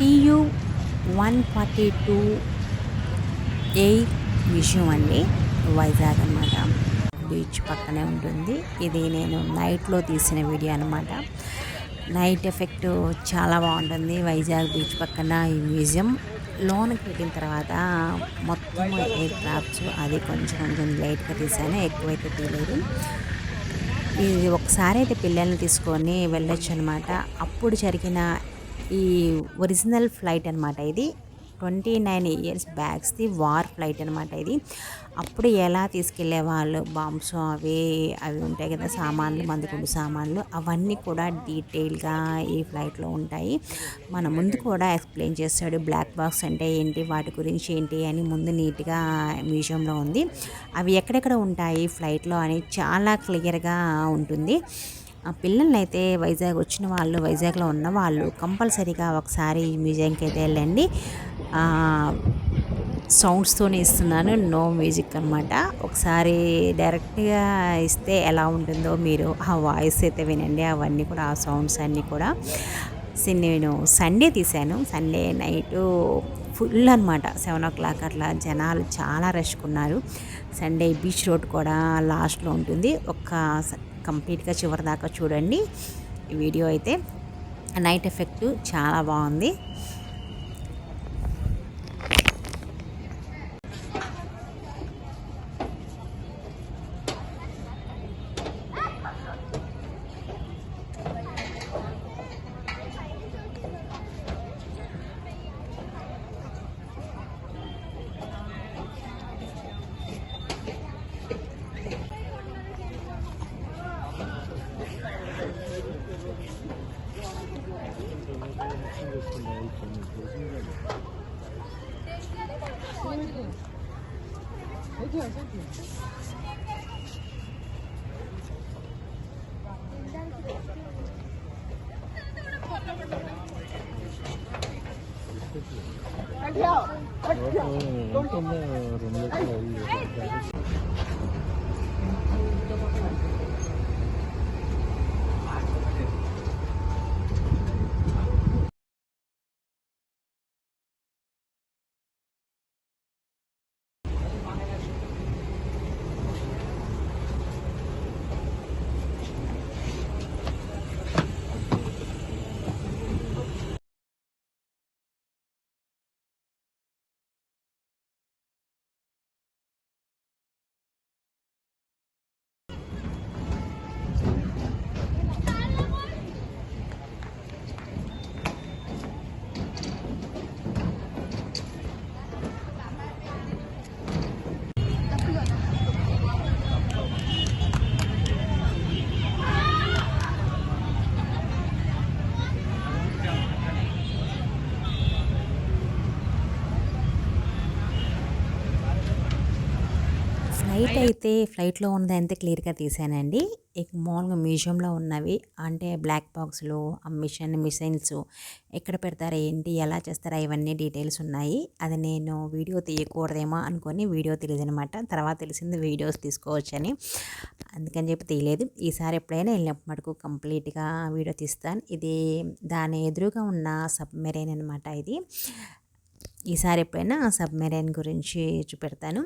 TU-142 విషయం అండి. వైజాగ్ అనమాట. బీచ్ పక్కనే ఉంటుంది. ఇది నేను నైట్లో తీసిన వీడియో అనమాట. నైట్ ఎఫెక్ట్ చాలా బాగుంటుంది. వైజాగ్ బీచ్ పక్కన ఈ మ్యూజియం లోనికి వెళ్ళిన తర్వాత మొత్తం ఎయిర్ క్రాఫ్ట్స్ అది కొంచెం కొంచెం లైట్గా తీసాను, ఎక్కువైతే తీయలేదు. ఇది ఒకసారి అయితే పిల్లల్ని తీసుకొని వెళ్ళొచ్చు అనమాట. అప్పుడు జరిగిన ఈ ఒరిజినల్ ఫ్లైట్ అనమాట ఇది. 29 ఇయర్స్ బ్యాక్స్ది వార్ ఫ్లైట్ అనమాట ఇది. అప్పుడు ఎలా తీసుకెళ్లే వాళ్ళు బాంబ్స్ అవి అవి ఉంటాయి కదా, సామాన్లు, మందుగుండు సామాన్లు, అవన్నీ కూడా డీటెయిల్గా ఈ ఫ్లైట్లో ఉంటాయి. మన ముందు కూడా ఎక్స్ప్లెయిన్ చేస్తాడు. బ్లాక్ బాక్స్ అంటే ఏంటి, వాటి గురించి ఏంటి అని ముందు నీట్గా మ్యూజియంలో ఉంది. అవి ఎక్కడెక్కడ ఉంటాయి ఫ్లైట్లో అని చాలా క్లియర్గా ఉంటుంది. పిల్లల్ని అయితే వైజాగ్ వచ్చిన వాళ్ళు, వైజాగ్లో ఉన్న వాళ్ళు కంపల్సరీగా ఒకసారి మ్యూజియంకి అయితే వెళ్ళండి. సౌండ్స్తోనే ఇస్తున్నాను, నో మ్యూజిక్ అనమాట. ఒకసారి డైరెక్ట్గా ఇస్తే ఎలా ఉంటుందో మీరు ఆ వాయిస్ అయితే వినండి. అవన్నీ కూడా ఆ సౌండ్స్ అన్నీ కూడా. నేను సండే తీశాను. సండే నైటు ఫుల్ అనమాట. 7 o'clock అట్లా జనాలు చాలా రష్గా ఉన్నారు. సండే బీచ్ రోడ్ కూడా లాస్ట్లో ఉంటుంది. కంప్లీట్గా చివరి దాకా చూడండి ఈ వీడియో అయితే. నైట్ ఎఫెక్ట్ చాలా బాగుంది. ఫ్లైట్లో ఉన్నది అంతే క్లియర్గా తీసానండి. మామూలుగా మ్యూజియంలో ఉన్నవి అంటే బ్లాక్ బాక్స్లో మిషన్స్ ఎక్కడ పెడతారా ఏంటి, ఎలా చేస్తారా, ఇవన్నీ డీటెయిల్స్ ఉన్నాయి. అది నేను వీడియో తీయకూడదేమో అనుకొని వీడియో తెలియదనమాట. తర్వాత తెలిసింది వీడియోస్ తీసుకోవచ్చని, అందుకని చెప్పి తీయలేదు. ఈసారి ఎప్పుడైనా వెళ్ళినప్పుడు మటుకు కంప్లీట్గా వీడియో తీస్తాను. ఇది దాని ఎదురుగా ఉన్న సబ్మెరైన్ అనమాట. ఇది ఈసారి ఎప్పుడైనా సబ్మెరైన్ గురించి చూపెడతాను.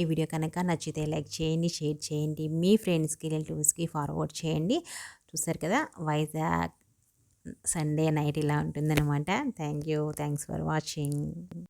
ఈ వీడియో కనుక నచ్చితే లైక్ చేయండి, షేర్ చేయండి, మీ ఫ్రెండ్స్కి, రిలేటివ్స్కి ఫార్వర్డ్ చేయండి. చూస్తారు కదా వైజాగ్ సండే నైట్ ఇలా ఉంటుందన్నమాట. Thanks for watching.